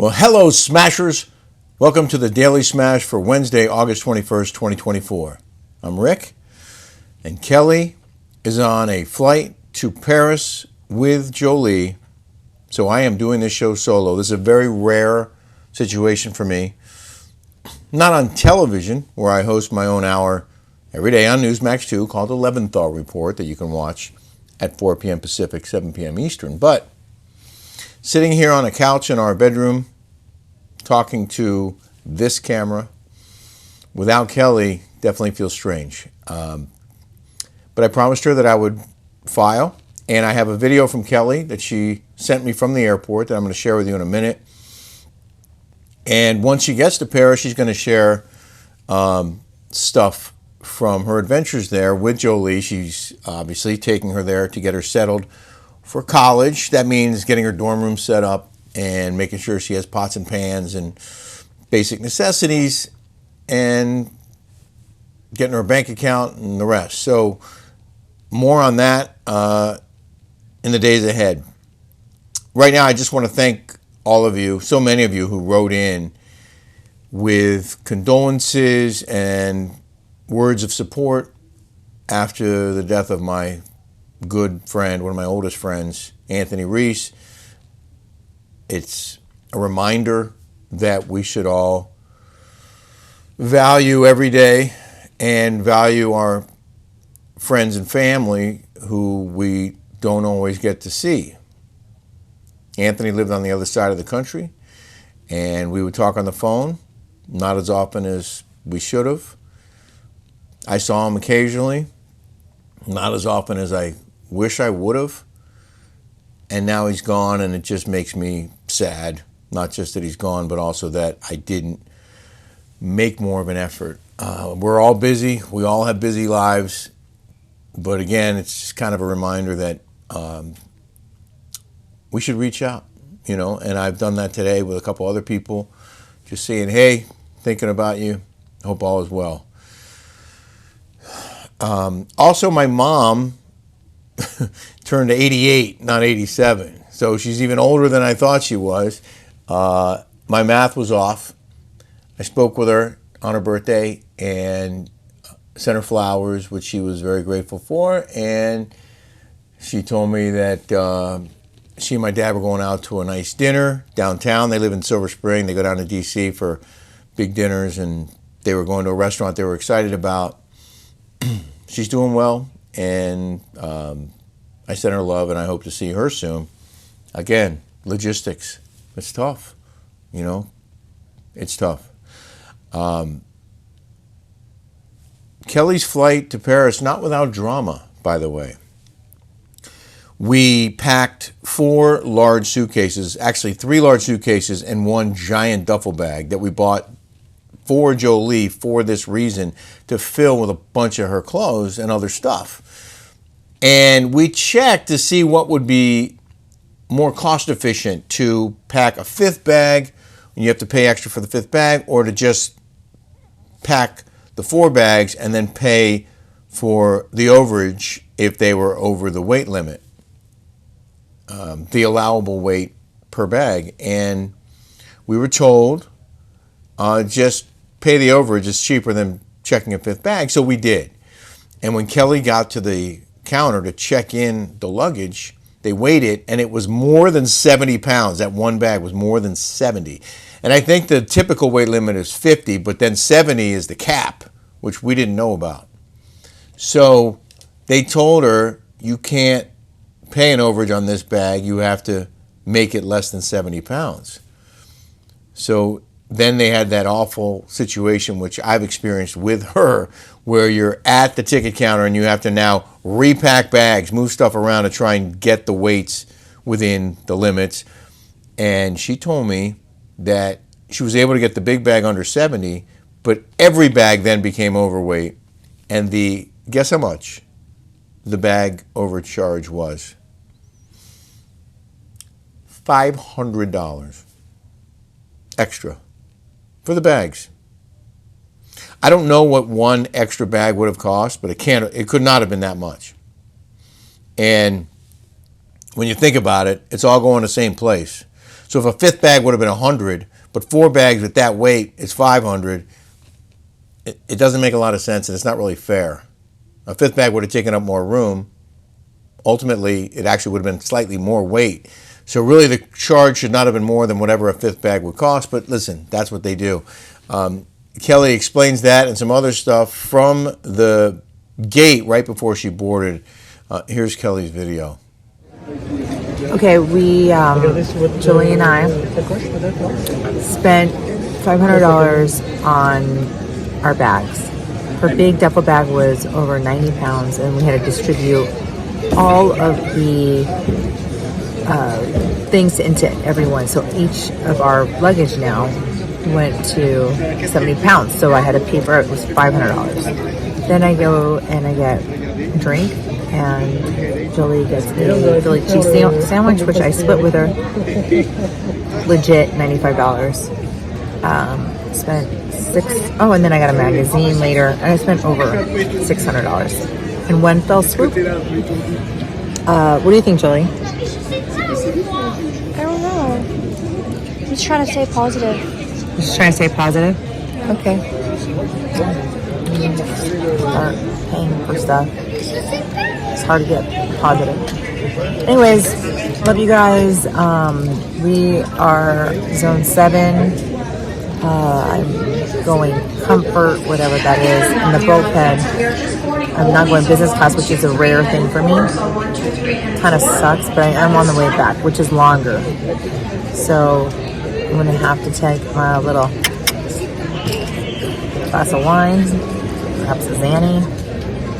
Well, hello, Smashers. Welcome to the Daily Smash for Wednesday, August 21st, 2024. I'm Rick, and Kelly is on a flight to Paris with Jolie, so I am doing this show solo. This is a very rare situation for me. Not on television, where I host my own hour every day on Newsmax 2 called the Leventhal Report that you can watch at 4 p.m. Pacific, 7 p.m. Eastern, but sitting here on a couch in our bedroom, talking to this camera without Kelly definitely feels strange. But I promised her that I would file, and I have a video from Kelly that she sent me from the airport that I'm going to share with you in a minute. And once she gets to Paris, she's going to share stuff from her adventures there with Jolie. She's obviously taking her there to get her settled for college. That means getting her dorm room set up and making sure she has pots and pans and basic necessities and getting her bank account and the rest. So more on that in the days ahead. Right now, I just want to thank all of you, so many of you who wrote in with condolences and words of support after the death of my good friend, one of my oldest friends, Anthony Reese. It's a reminder that we should all value every day and value our friends and family who we don't always get to see. Anthony lived on the other side of the country, and we would talk on the phone, not as often as we should have. I saw him occasionally, not as often as I wish I would have. And now he's gone, and it just makes me sad. Not just that he's gone, but also that I didn't make more of an effort. We're all busy. We all have busy lives. But again, it's just kind of a reminder that we should reach out, and I've done that today with a couple other people, just saying, hey, thinking about you. Hope all is well. Also, my mom turned 88, not 87. So she's even older than I thought she was. My math was off. I spoke with her on her birthday and sent her flowers, which she was very grateful for. And she told me that she and my dad were going out to a nice dinner downtown. They live in Silver Spring. They go down to D.C. for big dinners, and they were going to a restaurant they were excited about. She's doing well, and I send her love, and I hope to see her soon. Again, logistics. It's tough, It's tough. Kelly's flight to Paris, not without drama, by the way. We packed 4 large suitcases, actually 3 large suitcases and 1 giant duffel bag that we bought for Jolie for this reason, to fill with a bunch of her clothes and other stuff. And we checked to see what would be more cost efficient, to pack a 5th bag and you have to pay extra for the 5th bag, or to just pack the 4 bags and then pay for the overage if they were over the weight limit, the allowable weight per bag. And we were told just pay the overage, it's cheaper than checking a 5th bag, so we did. And when Kelly got to the counter to check in the luggage, they weighed it, and it was more than 70 pounds. That one bag was more than 70. And I think the typical weight limit is 50, but then 70 is the cap, which we didn't know about. So they told her, you can't pay an overage on this bag. You have to make it less than 70 pounds. So then they had that awful situation, which I've experienced with her, where you're at the ticket counter and you have to now repack bags, move stuff around to try and get the weights within the limits. And she told me that she was able to get the big bag under 70, but every bag then became overweight. And guess how much the bag overcharge was? $500 extra for the bags. I don't know what one extra bag would have cost, but it could not have been that much. And when you think about it, it's all going to the same place. So if a fifth bag would have been 100, but 4 bags with that weight is 500, it doesn't make a lot of sense, and it's not really fair. A fifth bag would have taken up more room. Ultimately, it actually would have been slightly more weight. So really the charge should not have been more than whatever a fifth bag would cost, but listen, that's what they do. Kelly explains that and some other stuff from the gate right before she boarded. Here's Kelly's video. Okay, we, Jolie and I, spent $500 on our bags. Her big duffel bag was over 90 pounds, and we had to distribute all of the things into everyone. So each of our luggage now went to 70 pounds. So I had to pay for it. It was $500. Then I go and I get a drink, and Jolie gets a Philly cheese sandwich, which I split with her. Legit $95. Spent and then I got a magazine later, and I spent over $600 in one fell swoop. What do you think, Jolie? I don't know. He's trying to stay positive. Just trying to stay positive? Okay. Start paying for stuff. It's hard to get positive. Anyways, love you guys. We are zone 7. I'm going comfort, whatever that is, in the bullpen. I'm not going business class, which is a rare thing for me. Kind of sucks, but I am on the way back, which is longer. So I'm going to have to take my little glass of wine, perhaps a Zanny,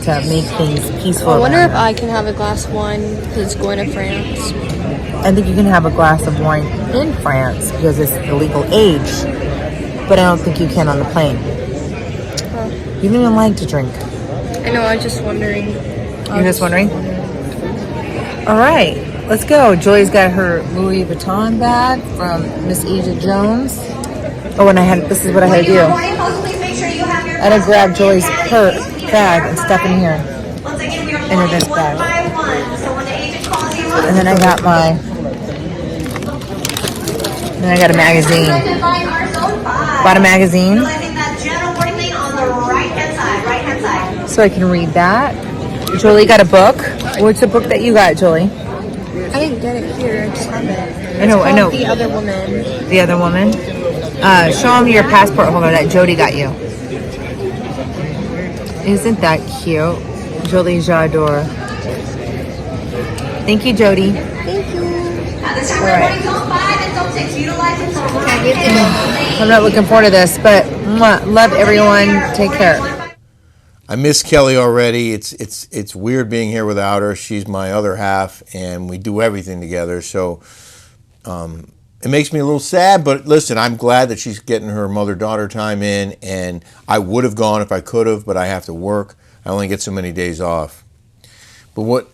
to make things peaceful. I wonder if I can have a glass of wine because it's going to France. I think you can have a glass of wine in France because it's the legal age, but I don't think you can on the plane. Huh. You don't even like to drink. I know, I was just wondering. You're just wondering? All right, let's go. Jolie's got her Louis Vuitton bag from Miss Asia Jones. Oh, and this is what I had to do. I had to grab Jolie's bag and stuff in here, into this bag. And then I got a magazine. Bought a magazine. So I can read that. Jolie got a book. What's the book that you got, Jolie? I didn't get it here, I just have it. I know. The Other Woman. The Other Woman? Show them your passport holder that Jody got you. Isn't that cute? Jolie J'adore. Thank you, Jody. Thank you. All right. I'm not looking forward to this, but love everyone. Take care. I miss Kelly already. It's weird being here without her. She's my other half, and we do everything together. So it makes me a little sad, but listen, I'm glad that she's getting her mother-daughter time in, and I would have gone if I could have, but I have to work. I only get so many days off. But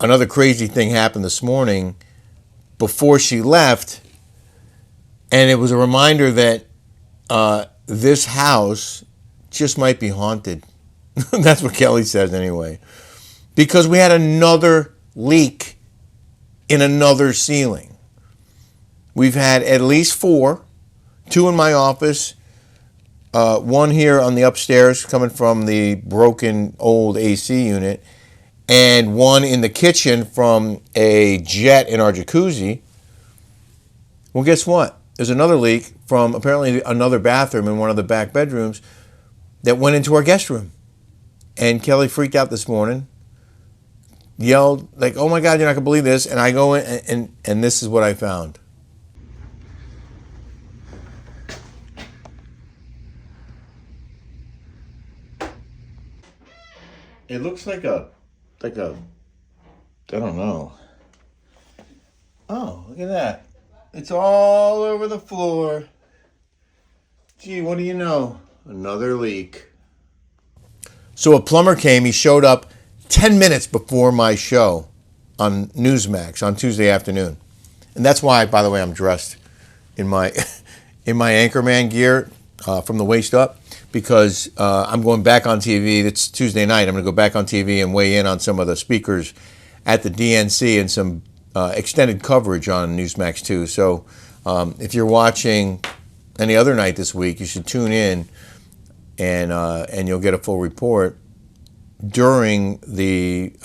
another crazy thing happened this morning before she left, and it was a reminder that this house just might be haunted. That's what Kelly says anyway. Because we had another leak in another ceiling. We've had at least 4, 2 in my office, 1 here on the upstairs coming from the broken old AC unit, and 1 in the kitchen from a jet in our jacuzzi. Well, guess what? There's another leak from apparently another bathroom in one of the back bedrooms that went into our guest room. And Kelly freaked out this morning, yelled like, "Oh my God, you're not gonna believe this!" And I go in, and this is what I found. It looks like a, I don't know. Oh, look at that! It's all over the floor. Gee, what do you know? Another leak. So a plumber came. He showed up 10 minutes before my show on Newsmax on Tuesday afternoon. And that's why, by the way, I'm dressed in my Anchorman gear from the waist up, because I'm going back on TV. It's Tuesday night. I'm going to go back on TV and weigh in on some of the speakers at the DNC and some extended coverage on Newsmax too. So If you're watching any other night this week, you should tune in, and you'll get a full report during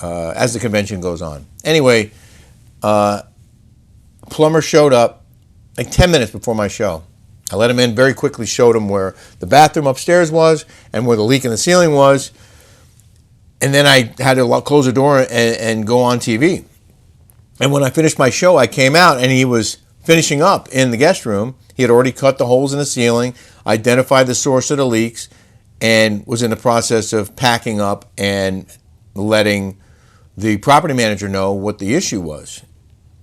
as the convention goes on. Anyway, plumber showed up like 10 minutes before my show. I let him in, very quickly showed him where the bathroom upstairs was and where the leak in the ceiling was. And then I had to close the door and go on TV. And when I finished my show, I came out and he was finishing up in the guest room. He had already cut the holes in the ceiling, identified the source of the leaks, and was in the process of packing up and letting the property manager know what the issue was.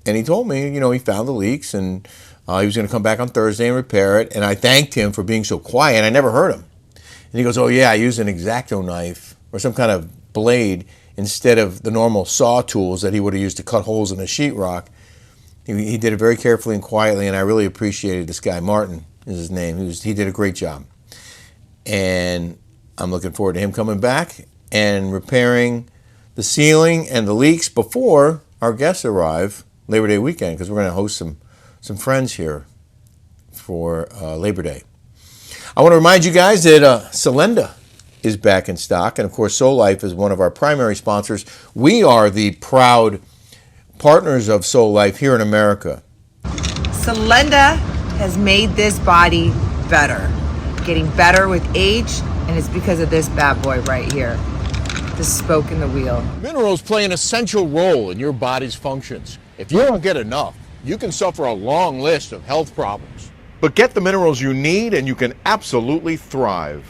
And he told me, he found the leaks and he was going to come back on Thursday and repair it. And I thanked him for being so quiet. I never heard him. And he goes, oh yeah, I used an X-Acto knife or some kind of blade instead of the normal saw tools that he would have used to cut holes in the sheetrock. He did it very carefully and quietly, and I really appreciated this guy. Martin is his name. He did a great job. And I'm looking forward to him coming back and repairing the ceiling and the leaks before our guests arrive Labor Day weekend, because we're going to host some friends here for Labor Day. I want to remind you guys that Solenda is back in stock, and of course Soul Life is one of our primary sponsors. We are the proud partners of Soul Life here in America. Solenda has made this body better, getting better with age, and it's because of this bad boy right here, the spoke in the wheel. Minerals play an essential role in your body's functions. If you don't get enough, you can suffer a long list of health problems. But get the minerals you need and you can absolutely thrive.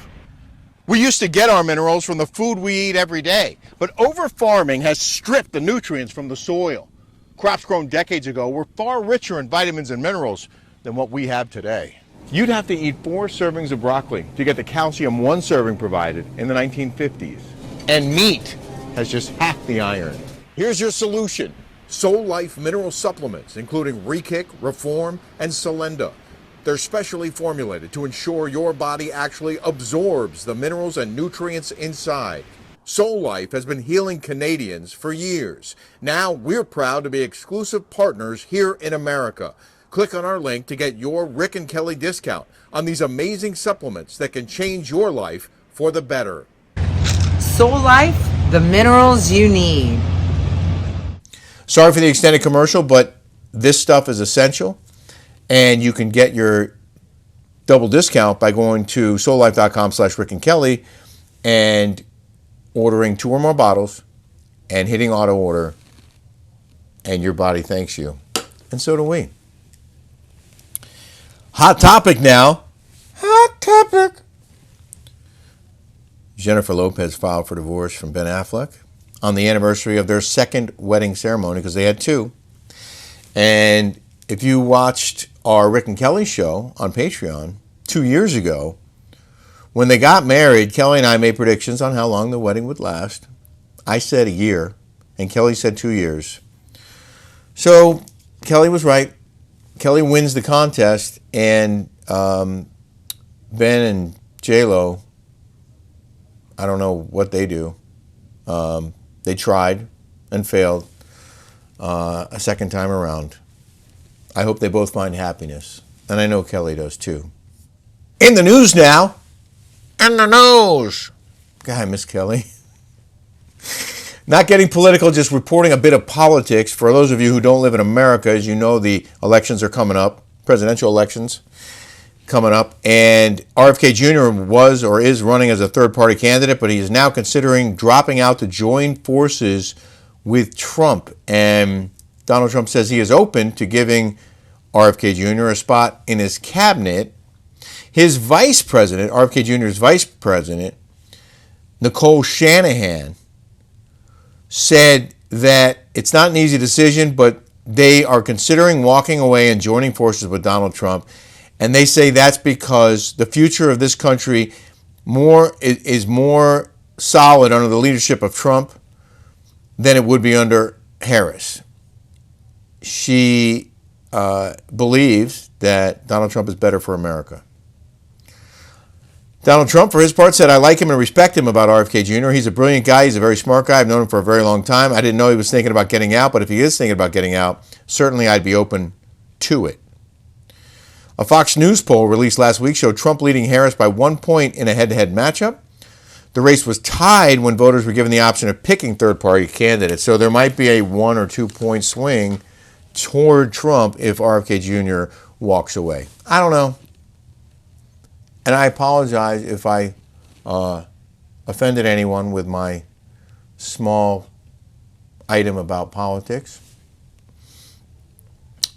We used to get our minerals from the food we eat every day, but over-farming has stripped the nutrients from the soil. Crops grown decades ago were far richer in vitamins and minerals than what we have today. You'd have to eat 4 servings of broccoli to get the calcium 1 serving provided in the 1950s. And meat has just half the iron. Here's your solution. Soul Life mineral supplements, including Re-Kick, Reform, and Solenda. They're specially formulated to ensure your body actually absorbs the minerals and nutrients inside. Soul Life has been healing Canadians for years. Now we're proud to be exclusive partners here in America. Click on our link to get your Rick and Kelly discount on these amazing supplements that can change your life for the better. Soul Life, the minerals you need. Sorry for the extended commercial, but this stuff is essential, and you can get your double discount by going to soullife.com/Rick and Kelly and ordering 2 or more bottles and hitting auto order, and your body thanks you. And so do we. Hot topic now. Hot topic. Jennifer Lopez filed for divorce from Ben Affleck on the anniversary of their second wedding ceremony, because they had 2. And if you watched our Rick and Kelly show on Patreon 2 years ago, when they got married, Kelly and I made predictions on how long the wedding would last. I said a year, and Kelly said 2 years. So Kelly was right. Kelly wins the contest, and Ben and J-Lo, I don't know what they do. They tried and failed a second time around. I hope they both find happiness, and I know Kelly does too. In the news now. In the news. God, I miss Kelly. Not getting political, just reporting a bit of politics. For those of you who don't live in America, as you know, the elections are coming up, presidential elections coming up, and RFK Jr. was or is running as a third-party candidate, but he is now considering dropping out to join forces with Trump. And Donald Trump says he is open to giving RFK Jr. a spot in his cabinet. His vice president, RFK Jr.'s vice president, Nicole Shanahan, said that it's not an easy decision, but they are considering walking away and joining forces with Donald Trump. And they say that's because the future of this country is more solid under the leadership of Trump than it would be under Harris. She believes that Donald Trump is better for America. Donald Trump, for his part, said, I like him and respect him about RFK Jr. He's a brilliant guy. He's a very smart guy. I've known him for a very long time. I didn't know he was thinking about getting out, but if he is thinking about getting out, certainly I'd be open to it. A Fox News poll released last week showed Trump leading Harris by 1 point in a head-to-head matchup. The race was tied when voters were given the option of picking third-party candidates. So there might be a 1 or 2 point swing toward Trump if RFK Jr. walks away. I don't know. And I apologize if I offended anyone with my small item about politics.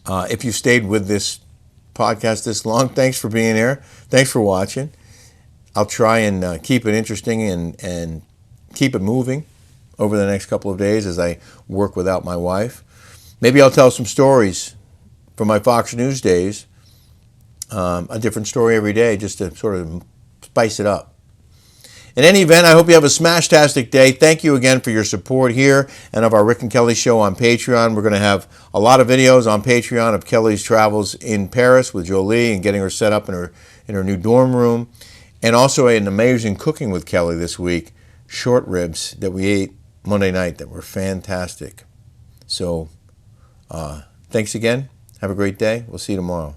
If you stayed with this podcast this long, thanks for being here. Thanks for watching. I'll try and keep it interesting and keep it moving over the next couple of days as I work without my wife. Maybe I'll tell some stories from my Fox News days, a different story every day just to sort of spice it up. In any event, I hope you have a smash-tastic day. Thank you again for your support here and of our Rick and Kelly show on Patreon. We're going to have a lot of videos on Patreon of Kelly's travels in Paris with Jolie and getting her set up in her new dorm room. And also an amazing cooking with Kelly this week, short ribs that we ate Monday night that were fantastic. So thanks again. Have a great day. We'll see you tomorrow.